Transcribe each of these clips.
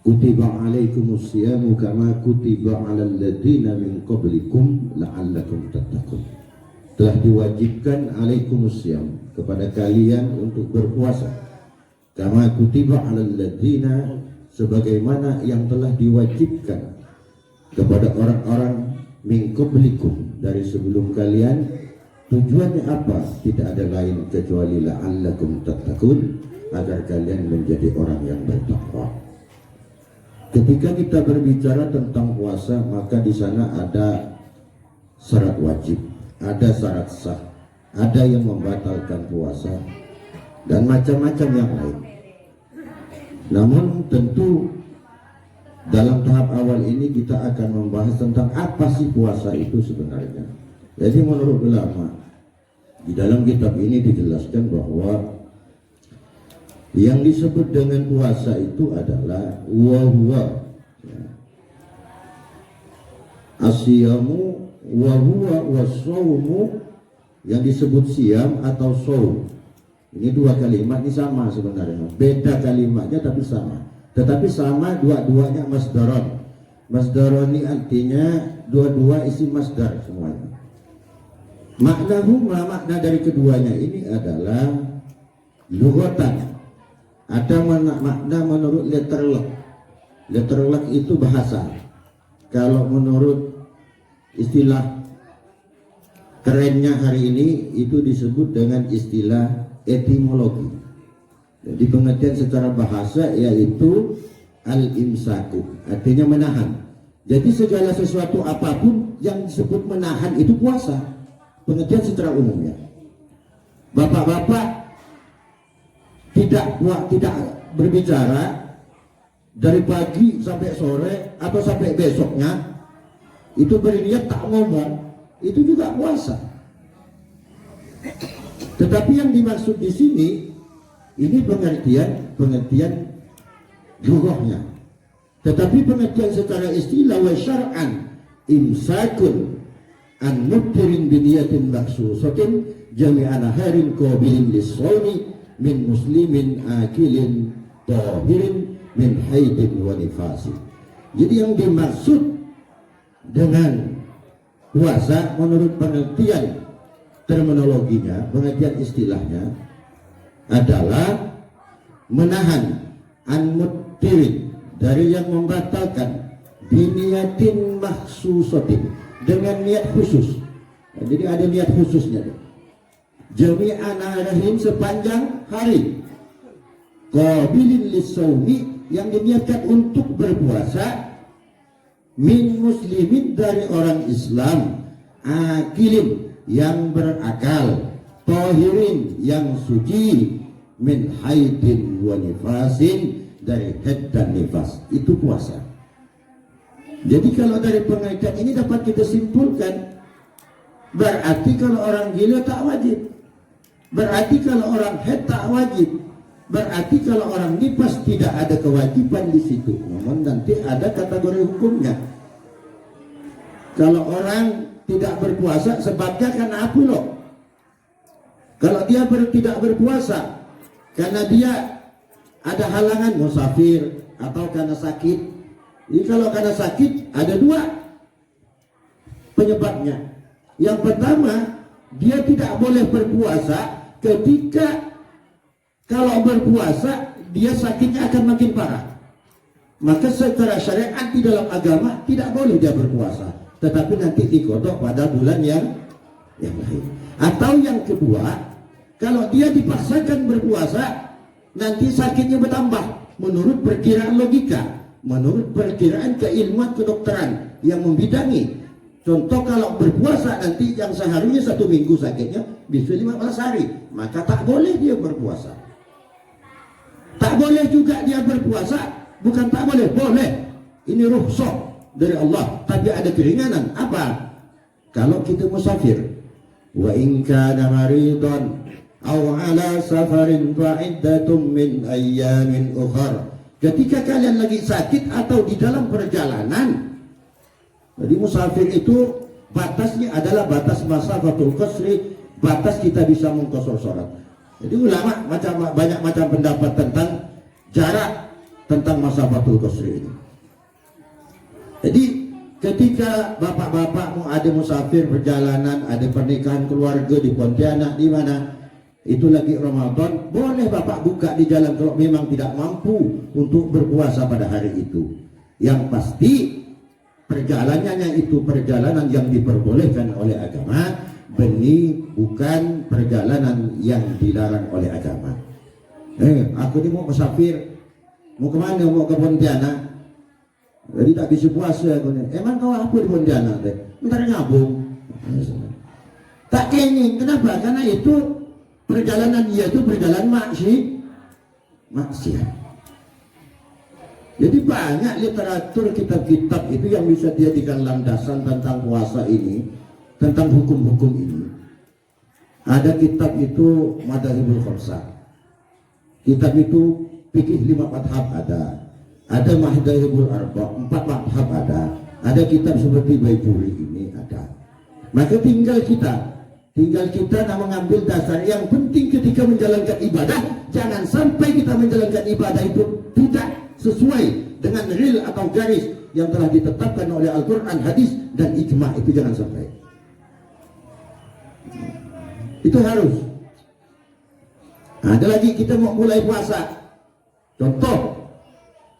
Kutiba alaikumus siyamu kama kutiba alal ladzina min qablikum la'allakum tattaqun. Telah diwajibkan alaikumus siyam, kepada kalian untuk berpuasa, kama kutiba alal ladzina, sebagaimana yang telah diwajibkan kepada orang-orang min qablikum, dari sebelum kalian. Tujuannya apa? Tidak ada lain kecuali la'allakum tattaqun, agar kalian menjadi orang yang bertakwa. Ketika kita berbicara tentang puasa, maka di sana ada syarat wajib, ada syarat sah, ada yang membatalkan puasa, dan macam-macam yang lain. Namun tentu dalam tahap awal ini kita akan membahas tentang apa sih puasa itu sebenarnya. Jadi menurut ulama, di dalam kitab ini dijelaskan bahwa yang disebut dengan puasa itu adalah wa-huwa asyamu wa-huwa was-shaumu. Yang disebut siam atau shaum, ini dua kalimat ini sama sebenarnya, beda kalimatnya tapi sama, tetapi sama dua-duanya masdaron. Masdaron ini artinya dua-dua isim masdar semuanya. Makna dari keduanya ini adalah lughatan. Ada makna menurut letterlock. Letterlock itu bahasa. Kalau menurut istilah kerennya hari ini itu disebut dengan istilah etimologi. Jadi pengertian secara bahasa yaitu al-imsaku, artinya menahan. Jadi segala sesuatu apapun yang disebut menahan itu puasa. Pengertian secara umumnya. Bapak-bapak tidak berbicara dari pagi sampai sore atau sampai besoknya, itu berniat tak ngomong, itu juga puasa. Tetapi yang dimaksud di sini ini pengertian lughahnya. Tetapi pengertian secara istilah wa syar'an imsakun an mubtirin biniyatin maksusatin jami'an harin qabilin lis-shaumi min muslimin akilin tahirin min haidin wa nifasi. Jadi yang dimaksud dengan puasa menurut pengertian terminologinya, pengertian istilahnya adalah menahan an-mubtirin, dari yang membatalkan, biniyatin maksusatin, dengan niat khusus. Jadi ada niat khususnya. Jami'an arahin, sepanjang hari. Qabilin lis-shaumi, yang diniatkan untuk berpuasa, min muslimin, dari orang Islam, akilin, yang berakal, tahirin, yang suci, min haidin wa nifasin, dari haid dan nifas. Itu puasa. Jadi kalau dari pengertian ini dapat kita simpulkan, berarti kalau orang gila tak wajib, berarti kalau orang haid tak wajib, berarti kalau orang nifas tidak ada kewajiban di situ. Namun nanti ada kategori hukumnya. Kalau orang tidak berpuasa sebabnya karena apa loh? Kalau dia tidak berpuasa karena dia ada halangan, musafir atau karena sakit. Jadi kalau karena sakit ada dua penyebabnya. Yang pertama, dia tidak boleh berpuasa ketika kalau berpuasa dia sakitnya akan makin parah. Maka secara syariat di dalam agama tidak boleh dia berpuasa, tetapi nanti dikodok pada bulan yang lain. Atau yang kedua, kalau dia dipaksakan berpuasa, nanti sakitnya bertambah. Menurut perkiraan logika, menurut perkiraan keilmuan kedokteran yang membidangi. Contoh kalau berpuasa nanti yang seharusnya 1 minggu sakitnya bisa 15 hari, maka tak boleh dia berpuasa. Tak boleh juga dia berpuasa, bukan tak boleh, boleh. Ini rukhsah dari Allah, tapi ada keringanan. Apa? Kalau kita musafir, wa in kana maridan aw ala safarin fa iddatum min ayyamin ukhra. Ketika kalian lagi sakit atau di dalam perjalanan. Jadi musafir itu batasnya adalah batas masafatul qasri, batas kita bisa mengqasar salat. Jadi ulama banyak macam pendapat tentang jarak tentang masa Fathul Qasri ini. Jadi ketika bapak-bapak mau ada musafir perjalanan, ada pernikahan keluarga di Pontianak, di mana itu lagi Ramadan, boleh bapak buka di jalan kalau memang tidak mampu untuk berpuasa pada hari itu. Yang pasti perjalanannya itu perjalanan yang diperbolehkan oleh agama, bukan perjalanan yang dilarang oleh agama. Aku ini mau musafir, mau kemana? Mau ke Pontianak. Jadi tak bisa puasa aku ni. Emang kau apa di Pontianak teh? Ntar ngabung. Tak kenging. Kenapa? Karena itu perjalanan dia itu perjalanan maksiat. Jadi banyak literatur kitab-kitab itu yang bisa dijadikan landasan tentang puasa ini, tentang hukum-hukum ini. Ada kitab itu Madhhabul Khamsah. Kitab itu fikih 5 madhab ada Madhhabul Arba' 4 madhab ada kitab seperti Baituri ini ada. Maka tinggal kita nak mengambil dasar. Yang penting ketika menjalankan ibadah, jangan sampai kita menjalankan ibadah itu tidak sesuai dengan real atau garis yang telah ditetapkan oleh Al-Quran, hadis dan ijma'. Itu jangan sampai. Itu harus. Ada lagi kita mau mulai puasa. Contoh,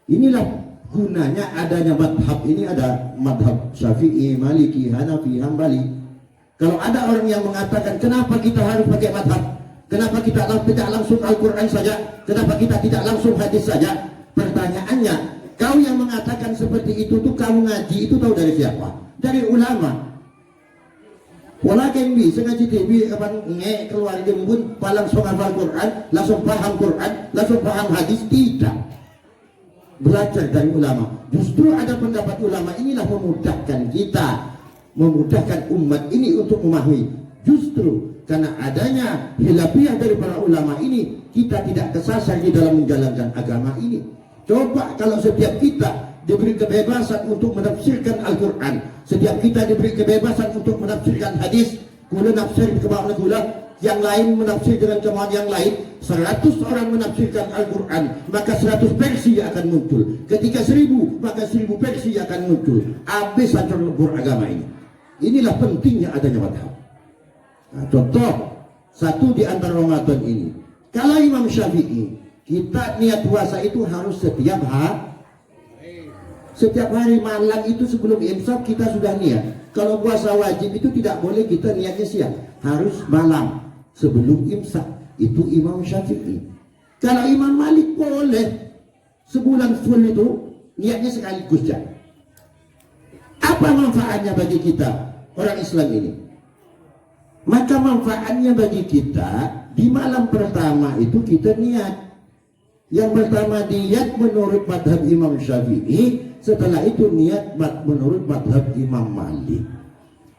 inilah gunanya adanya madhab ini. Ada madhab Syafi'i, Maliki, Hanafi, Hambali. Kalau ada orang yang mengatakan kenapa kita harus pakai madhab, kenapa kita tidak langsung Al-Quran saja, kenapa kita tidak langsung hadis saja, pertanyaannya, kau yang mengatakan seperti itu tuh kamu ngaji itu tahu dari siapa? Dari ulama. Pola kembi sengaja TV kapan keluar jembun langsung hafal Quran, langsung paham Quran, langsung paham hadis. Tidak. Belajar dari ulama. Justru ada pendapat ulama inilah memudahkan kita, memudahkan umat ini untuk memahami. Justru karena adanya hilafiyah dari para ulama ini, kita tidak kesasar di dalam menjalankan agama ini. Coba kalau setiap kita diberi kebebasan untuk menafsirkan Al-Quran, setiap kita diberi kebebasan untuk menafsirkan hadis, kula nafsir kemana kula, yang lain menafsir dengan kemauan yang lain, 100 orang menafsirkan Al-Quran, maka 100 versi akan muncul. Ketika 1000, maka 1000 versi akan muncul. Habis hancur lebur agama ini. Inilah pentingnya adanya madhab. Nah, contoh satu di antara Ramadan ini, kalau Imam Syafi'i, kita niat puasa itu harus setiap hari malam itu sebelum imsak kita sudah niat. Kalau puasa wajib itu tidak boleh kita niatnya siang, harus malam sebelum imsak. Itu Imam Syafi'i. Kalau Imam Malik boleh sebulan full itu niatnya sekaligus saja. Apa manfaatnya bagi kita orang Islam ini? Maka manfaatnya bagi kita di malam pertama itu kita niat. Yang pertama niat menurut madhab Imam Syafi'i, setelah itu niat menurut madhab Imam Malik.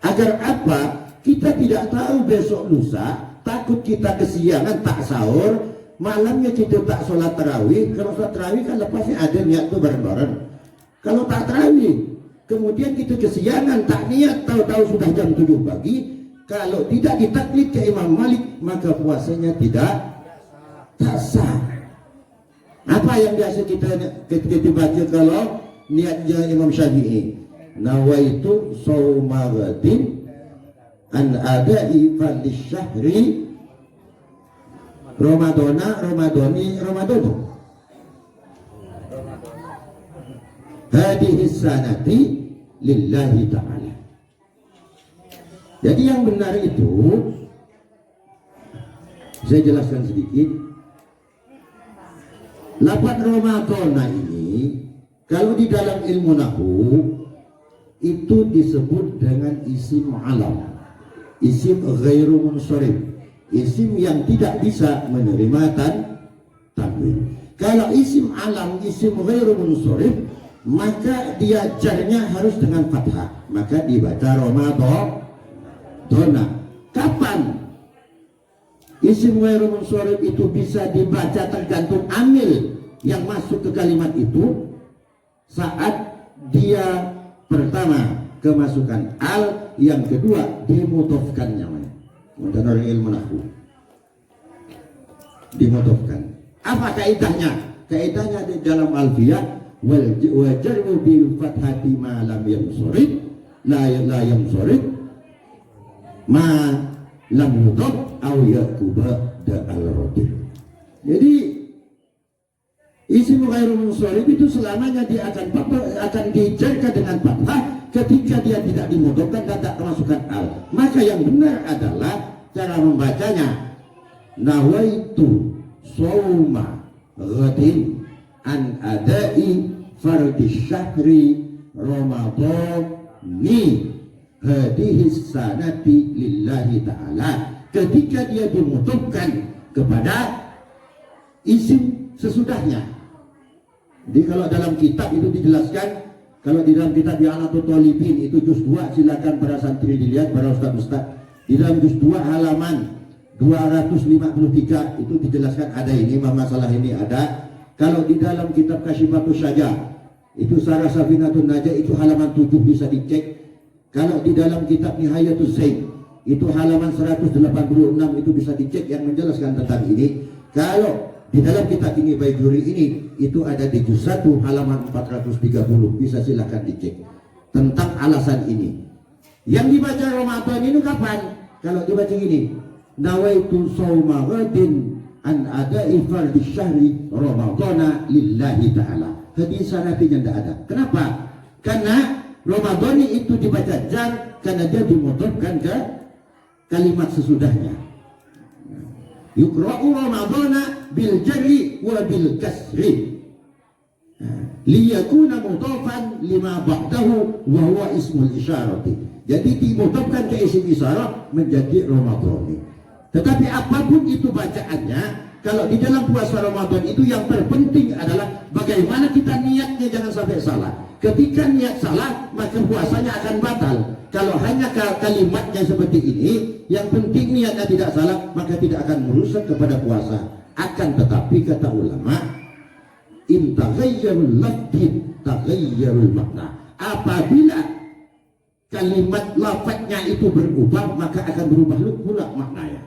Agar apa? Kita tidak tahu besok lusa, takut kita kesiangan tak sahur, malamnya kita tak sholat tarawih. Kalau sholat tarawih kan lepasnya ada niat tuh bareng-bareng. Kalau tak tarawih, kemudian kita kesiangan tak niat, tahu-tahu sudah jam 7 pagi. Kalau tidak ditaklid ke Imam Malik, maka puasanya tidak sah. Apa yang biasa kita baca kalau niatnya Imam Syafi'i? Nawaitu shauma ghadin an ada'i fadlis syahri Ramadani hadhihi sanati lillahi ta'ala. Jadi yang benar itu saya jelaskan sedikit. Lafaz Ramadana ini kalau di dalam ilmu nahwu itu disebut dengan isim alam, isim ghairu munsharif, isim yang tidak bisa menerima tanwin. Kalau isim alam, isim ghairu munsharif, maka dia jarnya harus dengan fathah, maka dibaca Ramadana. Kapan isim ghairu munsharif itu bisa dibaca? Tergantung amil yang masuk ke kalimat itu. Saat dia pertama kemasukan al, yang kedua dimudhofkan namanya. Menurut ilmu nahwu dimudhofkan. Apa kaidahnya? Kaidahnya di dalam alfiyah wal jarru bil fathati ma lam yansurib la yansurib ma lam yudab aw yakuba da al-radib. Jadi isim ghairu munsharif itu selamanya dia akan dijarkan dengan fathah ketika dia tidak dimudofkan dan tak kemasukan al. Maka yang benar adalah cara membacanya nawaitu shauma ghadin an adai fardhi syahri ramadhani hadhihi sanati lillahi ta'ala. Ketika dia dimudofkan kepada isim sesudahnya. Jadi kalau dalam kitab itu dijelaskan, kalau di dalam kitab I'anatul Talibin itu juz 2, silakan para santri dilihat, para ustaz-ustaz. Di dalam juz 2 halaman 253 itu dijelaskan ada ini, masalah ini ada. Kalau di dalam kitab Kasyifatus Syajah itu Sarah Safinatun Najah itu halaman 7 bisa dicek. Kalau di dalam kitab Nihayatus Zaid itu halaman 186 itu bisa dicek yang menjelaskan tentang ini. Kalau di dalam kitab ini Baijuri ini itu ada di juz 1 halaman 430, bisa silakan dicek tentang alasan ini. Yang dibaca Ramadan itu kapan? Kalau dibaca gini, nawaitu shauma ghadin an ada'i fardhi syahri ramadhana lillahi ta'ala. Hadis sanatinya tidak ada. Kenapa? Karena Ramadan itu dibaca jar karena dia dimudofkan ke kalimat sesudahnya. Yukra'u ramadhana bil jarri wa bil kasri liyakuna mudhafan lima ba'dahu wa huwa ismul isyarati. Jadi dimudhafkan ke isim isyarah menjadi Ramadhani. Tetapi apapun itu bacaannya, kalau di dalam puasa Ramadan itu yang terpenting adalah bagaimana kita niatnya, jangan sampai salah. Ketika niat salah maka puasanya akan batal. Kalau hanya kalimatnya seperti ini, yang penting niatnya tidak salah, maka tidak akan merusak kepada puasa. Akan tetapi kata ulama, in taghayyarul lafzi taghayyarul makna. Apabila kalimat lafadznya itu berubah, maka akan berubah pula maknanya.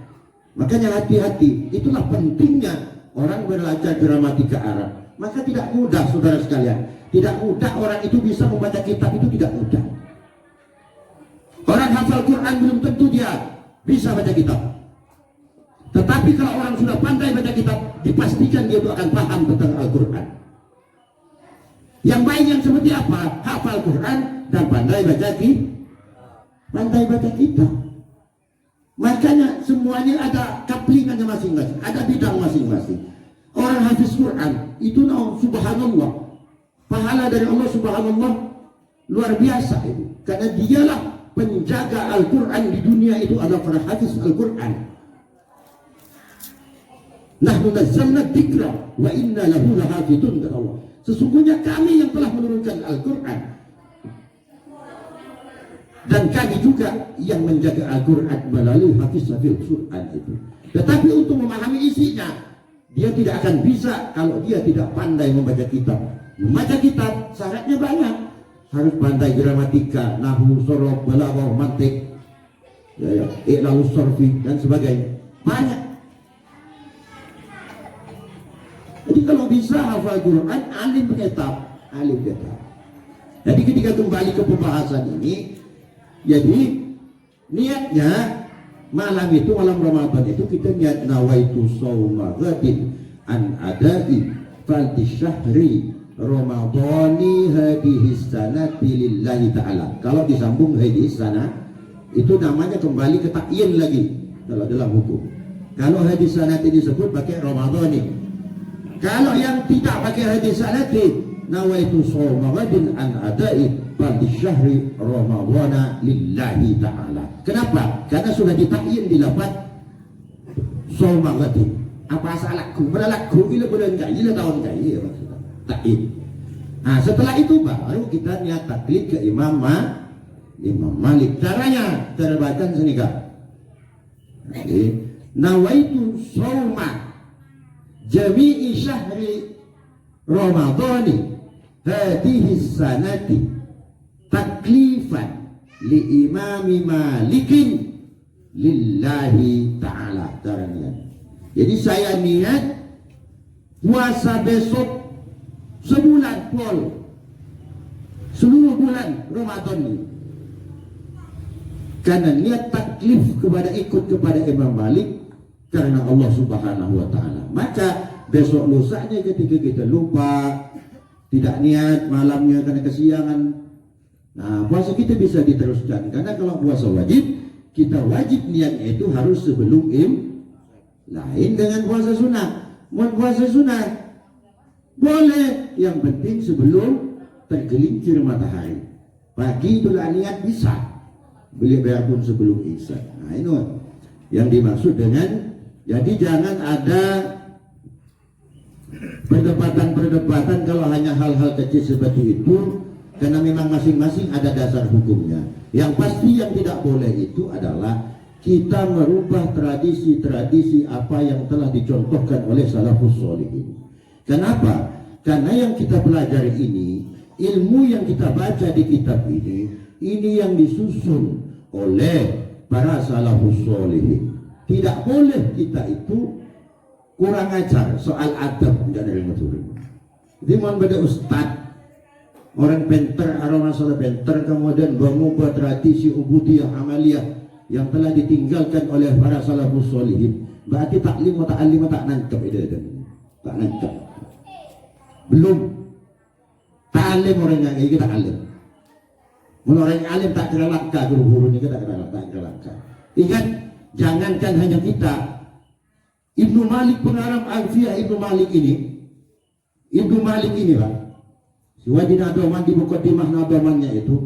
Makanya hati-hati, itulah pentingnya orang belajar gramatika Arab. Maka tidak mudah, saudara sekalian. Tidak mudah orang itu bisa membaca kitab, itu tidak mudah. Orang hafal Quran belum tentu dia bisa baca kitab. Tetapi kalau orang sudah pandai baca kitab, dipastikan dia itu akan paham tentang Al-Quran. Yang baik yang seperti apa? Hafal Quran dan pandai baca kitab. Makanya semuanya ada kaplingannya masing-masing, ada bidang masing-masing. Orang hafiz Quran itu subhanallah, pahala dari Allah subhanallah luar biasa itu. Karena dialah penjaga Al-Quran di dunia itu adalah para hafiz Al-Quran. Nahnu nazzalna dzikra wa inna lahu lahafizun, kata Allah. Sesungguhnya kami yang telah menurunkan Al-Quran dan kami juga yang menjaga Al-Quran melalui hafiz-hafiz Quran itu. Tetapi untuk memahami isinya, dia tidak akan bisa kalau dia tidak pandai membaca kitab. Membaca kitab syaratnya banyak. Harus pandai gramatika, nahwu, sorof, balaghah, mantik, i'lalus sorfi dan sebagainya. Banyak. Jadi kalau bisa hafal Quran, alim kitab. Jadi ketika kembali ke pembahasan ini, jadi niatnya malam itu, malam Ramadan itu kita niat nawaitu shauma ghadin an adai fardhi syahri ramadhani hadhihi sanati lillahi ta'ala. Kalau disambung hadhihi sana itu namanya kembali ke takyin lagi kalau dalam hukum. Kalau hadhihi sanati disebut pakai ramadhani. Kalau yang tidak pakai hadhihi sanati, nawaitu shauma ghadin an adai fardhi syahri ramadhana lillahi ta'ala. Kenapa? Karena sudah ditakyin di lafaz shauma ghadin. Apa salahku? Berlaku bila bulan enggak, bila tahun enggak, iya maksudnya. Takyin. Nah, setelah itu baru kita niat taklid ke Imam Malik. Caranya terbaca senikah. Nawaitu shauma jami'i syahri ramadhani hadhihi sanati taklifan li imami malikin lillahi ta'ala. Caranya. Jadi saya niat puasa besok sebulan full, seluruh bulan Ramadan ini. Karena niat taklif ikut kepada Imam Malik karena Allah Subhanahu wa taala. Maka besok lusanya ketika kita lupa, tidak niat malamnya karena kesiangan, nah puasa kita bisa diteruskan. Karena kalau puasa wajib, kita wajib niatnya itu harus sebelum lain dengan puasa sunnah. Mau puasa sunnah boleh, yang penting sebelum tergelincir matahari. Pagi itulah niat bisa, biarpun sebelum isya. Nah ini yang dimaksud dengan, jadi jangan ada perdebatan kalau hanya hal-hal kecil seperti itu, karena memang masing-masing ada dasar hukumnya. Yang pasti yang tidak boleh itu adalah kita merubah tradisi-tradisi apa yang telah dicontohkan oleh salafus sholihin. Kenapa? Karena yang kita pelajari ini, ilmu yang kita baca di kitab ini yang disusun oleh para salafus sholihin. Tidak boleh kita itu kurang ajar soal adab, tidak ada yang ngatur. Jadi mohon pada ustad, orang penter, masalah penter, kemudian mengubah tradisi ubudiyah amaliyah yang telah ditinggalkan oleh para salafus sholihin. Berarti taklim atau ta'alim tak nangkep itu. Tak nangkep. Belum. Ta'alim orang yang kita alim. Kalau orang yang alim tak kira langkah, guru-gurunya kita tak kira langkah. Ingat, jangankan hanya kita. Ibnu Malik, pengarang Alfiyah Ibnu Malik ini Pak, si wajib nadoman di mukaddimah nadomannya itu,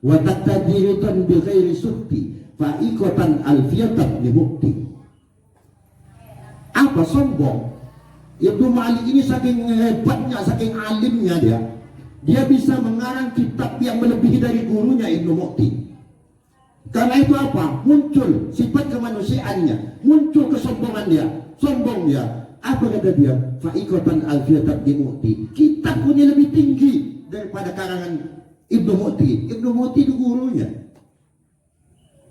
wa taqtadirutan bi ghairi sukti fa'ikotan alfiyatan libukti. Apa sombong? Ibnu Malik ini saking hebatnya, saking alimnya dia bisa mengarang kitab yang melebihi dari gurunya Ibnu Mukti. Karena itu apa? Muncul sifat kemanusiaannya, muncul kesombongan dia, sombong dia. Apa kata dia? Fa'ikotan alfiyatan libukti. Kitab punya lebih tinggi daripada karangan Ibnu Mukti. Ibnu Mukti itu gurunya.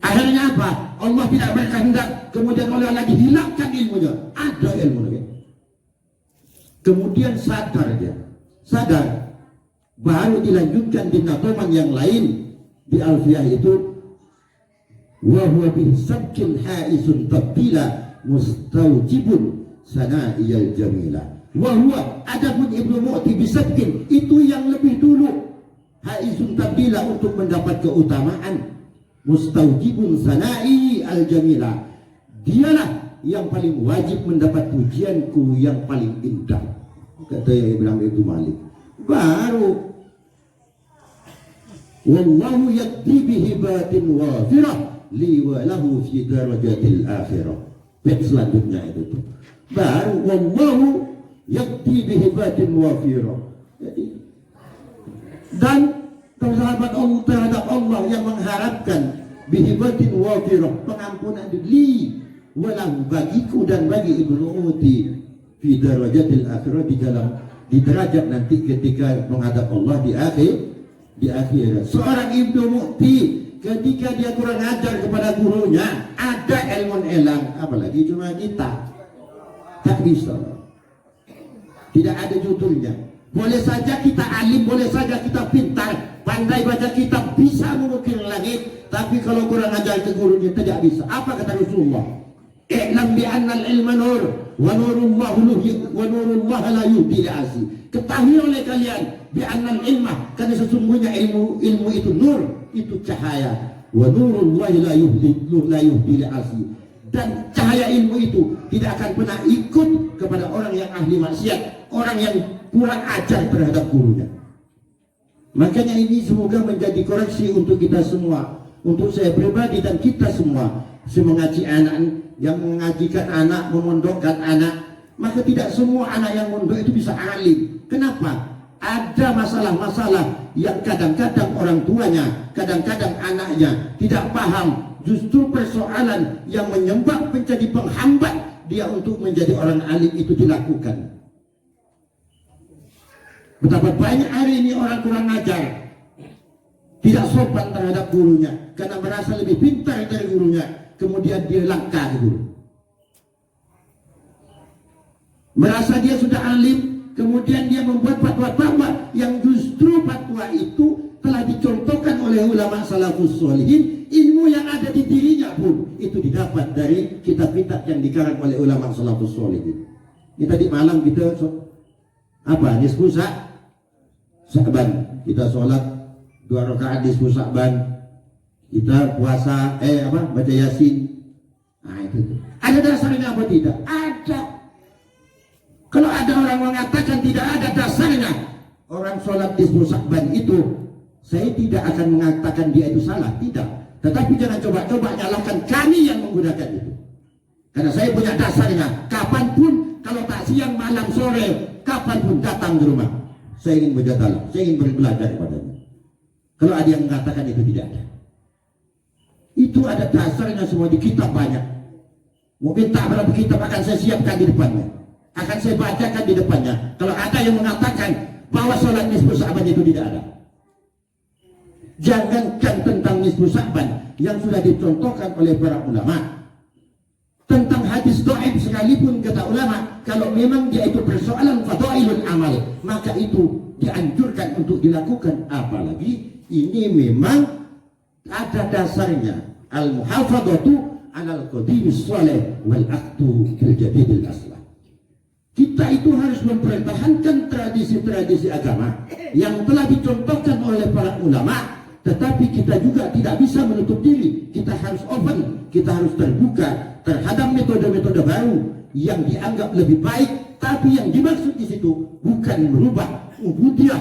Akhirnya apa? Allah tidak berkehendak, kemudian Allah lagi hilangkan ilmunya. Ada ilmunya. Kemudian sadar, baru dilanjutkan di nadoman yang lain di Alfiyah itu, wa huwa bi sabkin haisun tabdila mustaujibun sana'iyal jamila. Wa huwa, adapun Ibnu Mukti bi sabkin, itu yang lebih dulu haisun tabdila, untuk mendapat keutamaan, mustaujibun sana'i al-jamila, dialah yang paling wajib mendapat pujianku yang paling indah, kata yang bilang Ibnu Malik. Baru wallahu yakti bihibatin wafirah li wa lahu fi darajatil akhirah. Bait selanjutnya itu tuh, baru wallahu yakti bihibatin wafirah. Jadi, dan sahabat Allah terhadap Allah yang mengharapkan bihibatin wafirah, pengampunan li walau bagiku dan bagi Ibnu Mukti fi darajatil akhirah, di derajat nanti ketika menghadap Allah di akhirat. Seorang Ibnu Mukti ketika dia kurang ajar kepada gurunya, ada ilmu elang, apalagi cuma kita tak bisa, tidak ada judulnya. Boleh saja kita alim, boleh saja kita pintar, pandai baca kitab, bisa mengukir langit, tapi kalau kurang ajar ke gurunya tidak bisa. Apa kata Rasulullah? I'lam bi anna al-ilma nur wa nurullah la yuhdi li'asi. Ketahui oleh kalian bi anna al-ilma, karena sesungguhnya ilmu itu nur, itu cahaya. Wa nurullah la yuhdi li'asi. Dan cahaya ilmu itu tidak akan pernah ikut kepada orang yang ahli maksiat, orang yang kurang ajar terhadap gurunya. Makanya ini semoga menjadi koreksi untuk kita semua, untuk saya pribadi dan kita semua. Mengaji anak, yang mengajikan anak, memondokkan anak, maka tidak semua anak yang mondok itu bisa alim. Kenapa? Ada masalah-masalah yang kadang-kadang orang tuanya, kadang-kadang anaknya tidak paham. Justru persoalan yang menyebab menjadi penghambat dia untuk menjadi orang alim itu dilakukan. Betapa banyak hari ini orang kurang ajar, tidak sopan terhadap gurunya karena merasa lebih pintar dari gurunya, kemudian dia langka di guru. merasa dia sudah alim, kemudian dia membuat fatwa-fatwa yang justru fatwa itu telah dicontohkan oleh ulama salafus sholihin. Ilmu yang ada di dirinya pun itu didapat dari kitab-kitab yang dikarang oleh ulama salafus sholihin. Ini tadi malam kita nisfu Sa'ban, kita sholat 2 rakaat nisfu Sa'ban, kita puasa baca Yasin. Nah itu ada dasarnya apa tidak? Ada. Kalau ada orang mengatakan tidak ada dasarnya, orang sholat nisfu Sa'ban itu, saya tidak akan mengatakan dia itu salah, tidak. Tetapi jangan coba-coba nyalahkan kami yang menggunakan itu. Karena saya punya dasarnya. Kapanpun, kalau tak siang, malam, sore, kapanpun datang ke rumah, saya ingin berjadalah, saya ingin belajar kepadanya. Kalau ada yang mengatakan itu tidak ada. Itu ada dasarnya semua di kitab banyak. Mungkin tak berapa kitab akan saya siapkan di depannya, akan saya bacakan di depannya. Kalau ada yang mengatakan bahwa sholat nisfu Sa'ban itu tidak ada, jangankan tentang nisfu Sa'ban yang sudah dicontohkan oleh para ulama, tentang hadis dhaif sekalipun kata ulama, kalau memang dia itu persoalan fadailul amal, maka itu dianjurkan untuk dilakukan. Apalagi ini memang ada dasarnya, al-muhafadzatu alal qadimis shalih wal aqdu bil jadidil aslah. Kita itu harus mempertahankan tradisi-tradisi agama yang telah dicontohkan oleh para ulama, tetapi kita juga tidak bisa menutup diri. Kita harus open, kita harus terbuka terhadap metode-metode baru yang dianggap lebih baik, tapi yang dimaksud di situ bukan merubah ubudiyah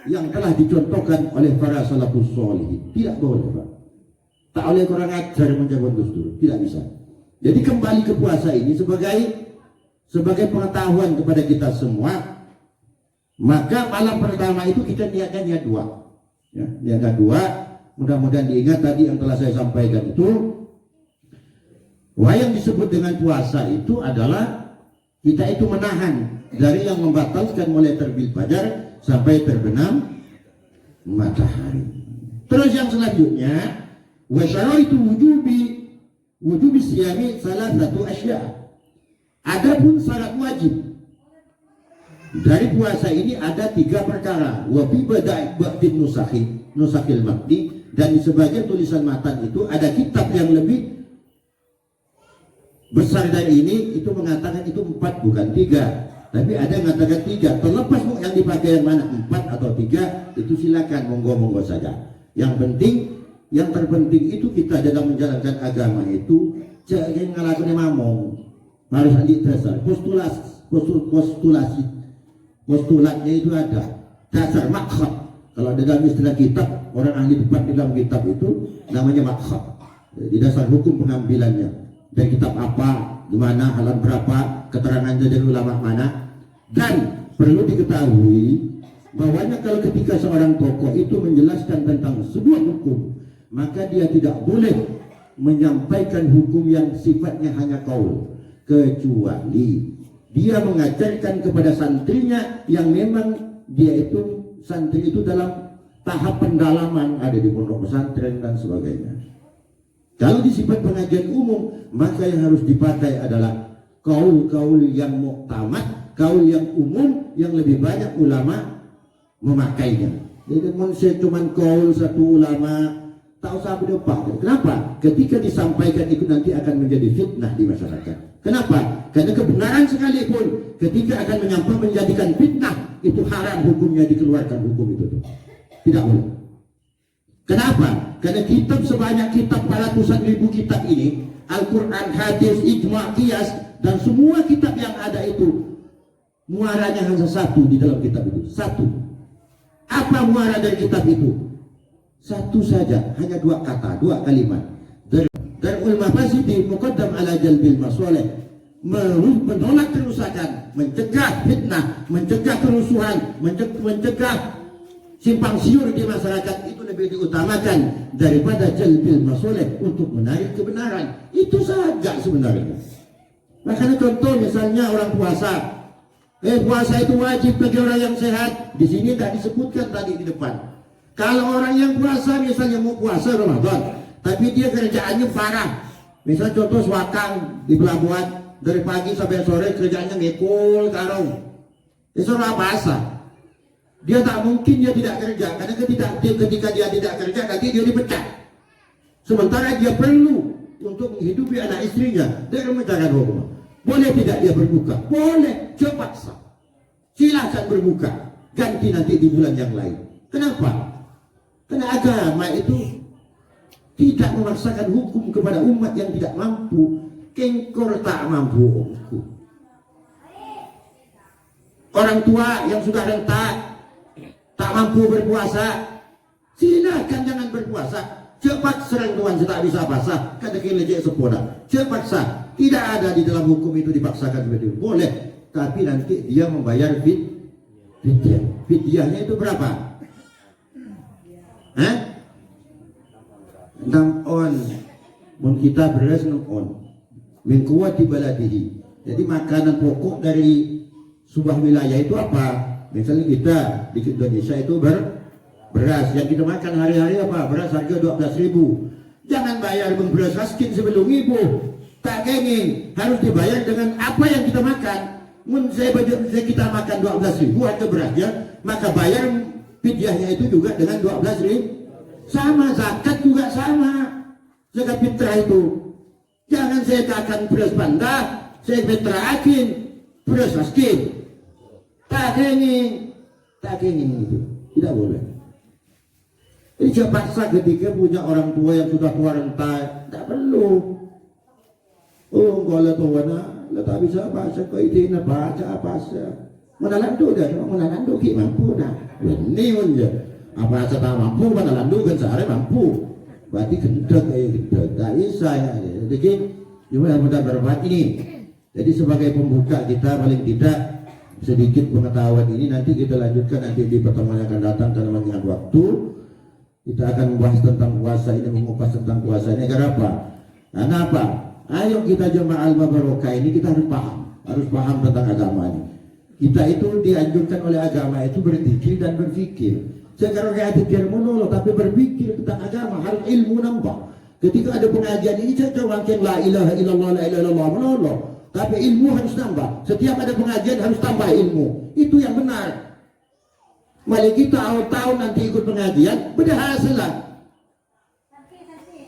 yang telah dicontohkan oleh para salafus sholihin. Tidak boleh, Pak. Tak oleh kurang ajar menjawab Gus Dur, tidak bisa. Jadi kembali ke puasa ini sebagai pengetahuan kepada kita semua, maka malam pertama itu kita niatkan niat dua. Ya, niatkan dua. Mudah-mudahan diingat tadi yang telah saya sampaikan itu. Wah, yang disebut dengan puasa itu adalah kita itu menahan dari yang membatalkan mulai terbit fajar sampai terbenam matahari. Terus yang selanjutnya, wa syaraitu wujubi siyami salah satu asya. Adapun syarat wajib dari puasa ini ada 3 perkara. Wa bi ba'din nusakhil maqdi, dan di sebagian tulisan matan itu ada kitab yang lebih besar dari ini, itu mengatakan itu 4 bukan 3, tapi ada yang mengatakan 3. Terlepas yang dipakai yang mana, 4 atau 3, itu silakan, monggo-monggo saja. Yang terpenting itu kita dalam menjalankan agama itu jangan ngelakuin mamong, harus ada dasar postulatnya itu ada dasar makhad. Kalau dalam istilah kitab, orang ahli debat di dalam kitab itu namanya makhad, di dasar hukum pengambilannya dari kitab apa, di mana, halaman berapa, keterangannya dari ulama mana. Dan perlu diketahui bahwanya kalau ketika seorang tokoh itu menjelaskan tentang sebuah hukum, maka dia tidak boleh menyampaikan hukum yang sifatnya hanya qaul, kecuali dia mengajarkan kepada santrinya yang memang dia itu santri itu dalam tahap pendalaman, ada di pondok pesantren dan sebagainya. Kalau di sifat pengajian umum, maka yang harus dipakai adalah kaul-kaul yang muktamad, kaul yang umum, yang lebih banyak ulama memakainya. Jadi manusia cuma kaul satu ulama, tak usah berdebat. Kenapa? Ketika disampaikan itu nanti akan menjadi fitnah di masyarakat. Kenapa? Karena kebenaran sekalipun ketika akan menjadikan fitnah, itu haram hukumnya, dikeluarkan hukum itu tuh. Tidak boleh. Kenapa? Karena kitab sebanyak kitab, ratusan ribu kitab ini, Al-Quran, hadis, ijma', qiyas, dan semua kitab yang ada itu muaranya hanya satu di dalam kitab itu. Satu. Apa muara dari kitab itu? Satu saja, hanya 2 kata, 2 kalimat. Darul mafasidi muqaddam ala jalbil masalih. Menolak kerusakan, mencegah fitnah, mencegah kerusuhan, mencegah simpang siur di masyarakat, itu lebih diutamakan daripada jalbil masalih, untuk menarik kebenaran. Itu saja sebenarnya. Makanya contoh misalnya orang puasa. Puasa itu wajib bagi orang yang sehat. Di sini tidak disebutkan tadi di depan. Kalau orang yang puasa, misalnya mau puasa Ramadan, tapi dia kerjaannya parah, misalnya contoh swakang di pelabuhan, dari pagi sampai sore kerjanya ngekul karung. Itu orang bahasa. Dia tak mungkin dia tidak kerja, karena ketika dia tidak kerja nanti dia dipecat. Sementara dia perlu untuk menghidupi anak istrinya dengan menjalankan hukum. Boleh tidak dia berbuka? Boleh, cepat sah. Silahkan berbuka, ganti nanti di bulan yang lain. Kenapa? Karena agama itu tidak memaksakan hukum kepada umat yang tidak mampu. Kengkor tak mampu omku. Orang tua yang sudah rentak tak mampu berpuasa, silakan jangan berpuasa. Cepat serang Tuhan tak bisa basah, kata kilejek sepona. Cepat sah. Tidak ada di dalam hukum itu dipaksakan seperti itu. Boleh, tapi nanti dia membayar fidyah. Fidyahnya itu berapa? Hah? 6 on. Mun kita beras 6 on. Min quwwati baladihi. Jadi makanan pokok dari sebuah wilayah itu apa? Misalnya kita di Indonesia itu beras yang kita makan hari-hari apa? Beras harga 12.000. Jangan bayar beras miskin sebelum ibu. Tak kenging, harus dibayar dengan apa yang kita makan. Mun saya kita makan 12.000 harga berasnya, maka bayar fidyahnya itu juga dengan 12.000. Sama, zakat juga sama. Zakat fitrah itu. Jangan saya katakan beras pandah, saya fitrahin beras miskin. Tak kenging itu. Tidak boleh. Ini paksa ketika punya orang tua yang sudah tua renta, tidak perlu. Oh, kalau tuana, tak bisa baca kau itu nak baca apa saja. Mana landu dah, mana landu ki mampu dah. Ini aja. Apa saja tak mampu, mana landu kan sehari mampu. Berarti gendeng tak bisa ya. Jadi, cuma mudah berbuat ini. Jadi sebagai pembuka kita paling tidak sedikit pengetahuan ini nanti kita lanjutkan nanti di pertemuan yang akan datang karena mengingat waktu. Kita akan membahas tentang puasa ini, mengupas tentang puasa ini. Karena apa? Karena apa? Ayo kita jemaah al-Mubarakah ini kita harus paham tentang agama ini. Kita itu dianjurkan oleh agama itu berzikir dan berfikir. Sekarang kayak pikir monolog tapi berpikir tentang agama harus ilmu nambah. Ketika ada pengajian ini saya cobakan la ilaha illallah la ilaha illallah monolog, tapi ilmu harus nambah. Setiap ada pengajian harus tambah ilmu. Itu yang benar. Mari kita tahun nanti ikut pengajian berhasillah.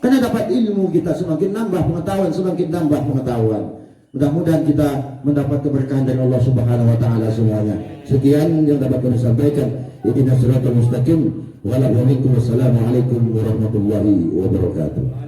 Karena dapat ilmu kita semakin nambah pengetahuan, semakin nambah pengetahuan. Mudah-mudahan kita mendapat keberkahan dari Allah Subhanahu wa taala semuanya. Sekian yang dapat kami sampaikan. Ihdinas siratal mustaqim. Wassalamualaikum warahmatullahi wabarakatuh.